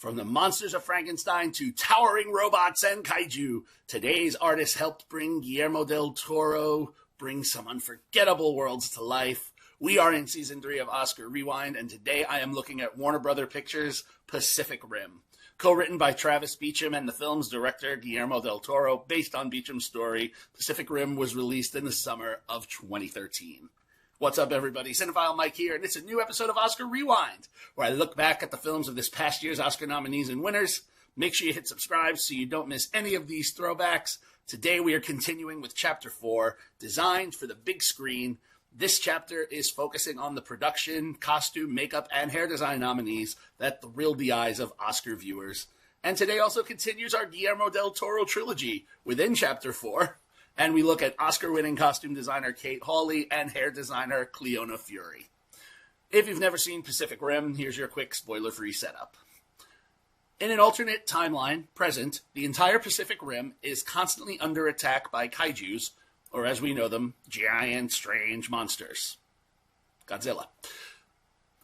From the monsters of Frankenstein to towering robots and kaiju, today's artist helped bring Guillermo del Toro bring some unforgettable worlds to life. We are in Season 3 of Oscar Rewind, and today I am looking at Warner Bros. Pictures' Pacific Rim. Co-written by Travis Beacham and the film's director Guillermo del Toro, based on Beacham's story, Pacific Rim was released in the summer of 2013. What's up, everybody? Cinephile Mike here, and it's a new episode of Oscar Rewind, where I look back at the films of this past year's Oscar nominees and winners. Make sure you hit subscribe so you don't miss any of these throwbacks. Today we are continuing with Chapter 4, Designed for the Big Screen. This chapter is focusing on the production, costume, makeup, and hair design nominees that thrilled the eyes of Oscar viewers. And today also continues our Guillermo del Toro trilogy within Chapter 4. And we look at Oscar-winning costume designer Kate Hawley and hair designer Cliona Furey. If you've never seen Pacific Rim, here's your quick spoiler-free setup. In an alternate timeline, present, the entire Pacific Rim is constantly under attack by kaijus, or as we know them, giant, strange monsters. Godzilla.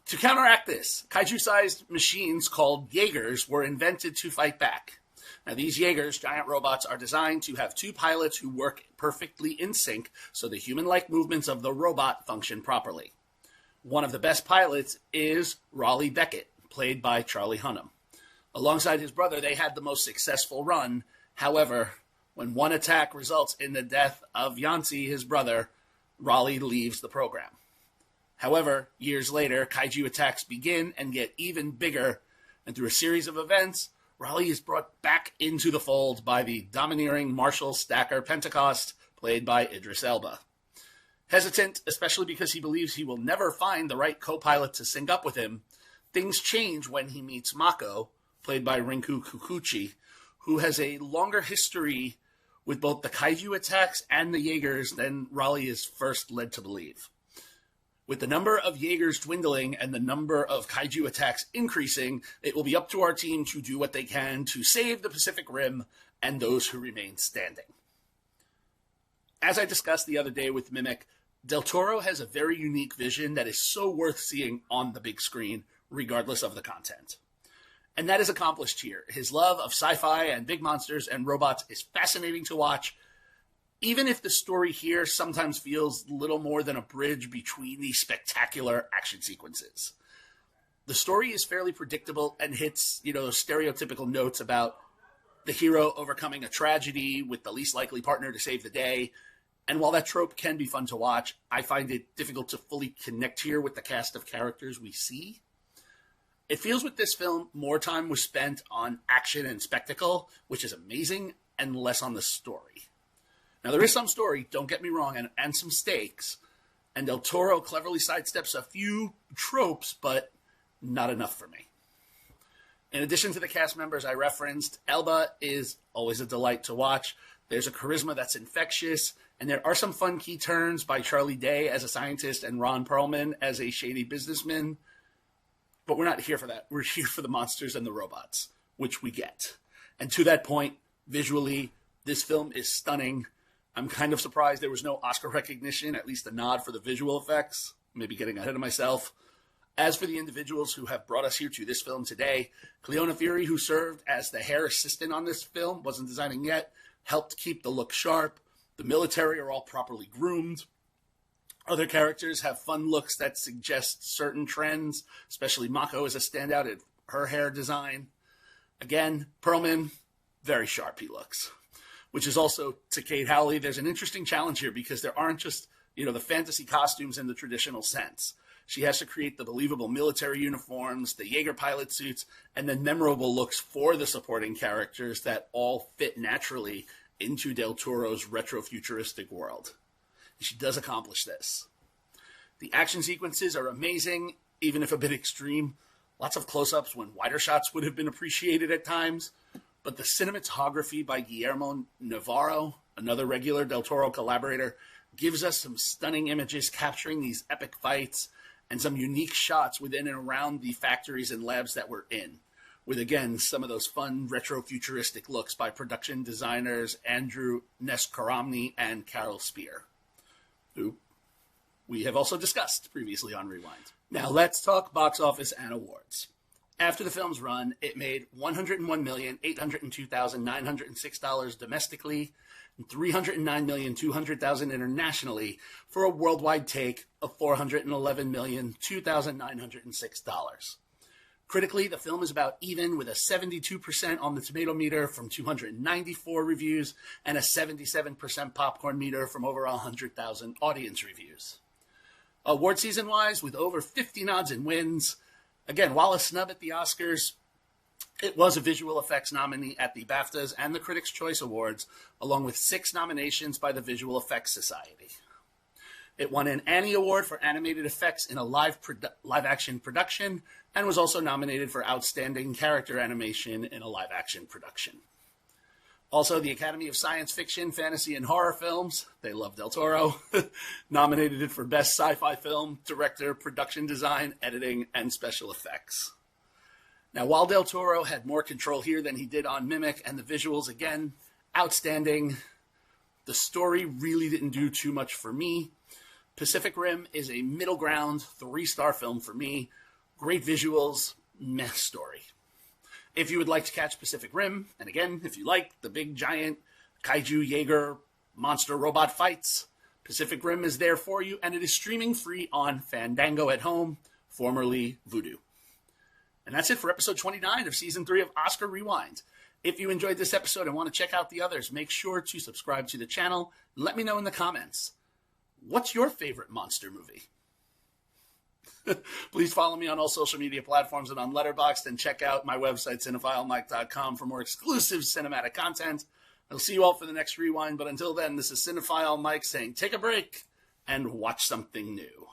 To counteract this, kaiju-sized machines called Jaegers were invented to fight back. Now, these Jaegers, giant robots, are designed to have two pilots who work perfectly in sync so the human-like movements of the robot function properly. One of the best pilots is Raleigh Beckett, played by Charlie Hunnam. Alongside his brother, they had the most successful run. However, when one attack results in the death of Yancey, his brother, Raleigh leaves the program. However, years later, kaiju attacks begin and get even bigger, and through a series of events, Raleigh is brought back into the fold by the domineering Marshall Stacker Pentecost, played by Idris Elba. Hesitant, especially because he believes he will never find the right co-pilot to sync up with him, things change when he meets Mako, played by Rinko Kikuchi, who has a longer history with both the kaiju attacks and the Jaegers than Raleigh is first led to believe. With the number of Jaegers dwindling and the number of kaiju attacks increasing, it will be up to our team to do what they can to save the Pacific Rim and those who remain standing. As I discussed the other day with Mimic, Del Toro has a very unique vision that is so worth seeing on the big screen, regardless of the content. And that is accomplished here. His love of sci-fi and big monsters and robots is fascinating to watch, even if the story here sometimes feels little more than a bridge between these spectacular action sequences. The story is fairly predictable and hits, those stereotypical notes about the hero overcoming a tragedy with the least likely partner to save the day. And while that trope can be fun to watch, I find it difficult to fully connect here with the cast of characters we see. It feels with this film more time was spent on action and spectacle, which is amazing, and less on the story. Now, there is some story, don't get me wrong, and some stakes, and Del Toro cleverly sidesteps a few tropes, but not enough for me. In addition to the cast members I referenced, Elba is always a delight to watch. There's a charisma that's infectious, and there are some fun key turns by Charlie Day as a scientist and Ron Perlman as a shady businessman. But we're not here for that. We're here for the monsters and the robots, which we get. And to that point, visually, this film is stunning. I'm kind of surprised there was no Oscar recognition, at least a nod for the visual effects. Maybe getting ahead of myself. As for the individuals who have brought us here to this film today, Cliona Furey, who served as the hair assistant on this film, wasn't designing yet, helped keep the look sharp. The military are all properly groomed. Other characters have fun looks that suggest certain trends, especially Mako is a standout at her hair design. Again, Perlman, very sharp he looks. Which is also, to Kate Hawley, there's an interesting challenge here because there aren't just, the fantasy costumes in the traditional sense. She has to create the believable military uniforms, the Jaeger pilot suits, and then memorable looks for the supporting characters that all fit naturally into Del Toro's retro-futuristic world. She does accomplish this. The action sequences are amazing, even if a bit extreme. Lots of close-ups when wider shots would have been appreciated at times. But the cinematography by Guillermo Navarro, another regular Del Toro collaborator, gives us some stunning images capturing these epic fights and some unique shots within and around the factories and labs that we're in, with, again, some of those fun retro-futuristic looks by production designers Andrew Neskoramny and Carol Spear, who we have also discussed previously on Rewind. Now let's talk box office and awards. After the film's run, it made $101,802,906 domestically and $309,200,000 internationally, for a worldwide take of $411,002,906. Critically, the film is about even, with a 72% on the tomato meter from 294 reviews and a 77% popcorn meter from over 100,000 audience reviews. Award season-wise, with over 50 nods and wins, again, while a snub at the Oscars, it was a visual effects nominee at the BAFTAs and the Critics' Choice Awards, along with 6 nominations by the Visual Effects Society. It won an Annie Award for animated effects in a live-action production, and was also nominated for Outstanding Character Animation in a live-action production. Also, the Academy of Science Fiction, Fantasy, and Horror Films, they love Del Toro, nominated it for Best Sci-Fi Film, Director, Production Design, Editing, and Special Effects. Now, while Del Toro had more control here than he did on Mimic, and the visuals, again, outstanding, the story really didn't do too much for me. Pacific Rim is a middle ground 3-star film for me. Great visuals, meh story. If you would like to catch Pacific Rim, and again, if you like the big giant Kaiju Jaeger monster robot fights, Pacific Rim is there for you, and it is streaming free on Fandango at Home, formerly Vudu. And that's it for episode 29 of season 3 of Oscar Rewind. If you enjoyed this episode and want to check out the others, make sure to subscribe to the channel and let me know in the comments. What's your favorite monster movie? Please follow me on all social media platforms and on Letterboxd, and check out my website, CinephileMike.com, for more exclusive cinematic content. I'll see you all for the next rewind, but until then, this is Cinephile Mike saying take a break and watch something new.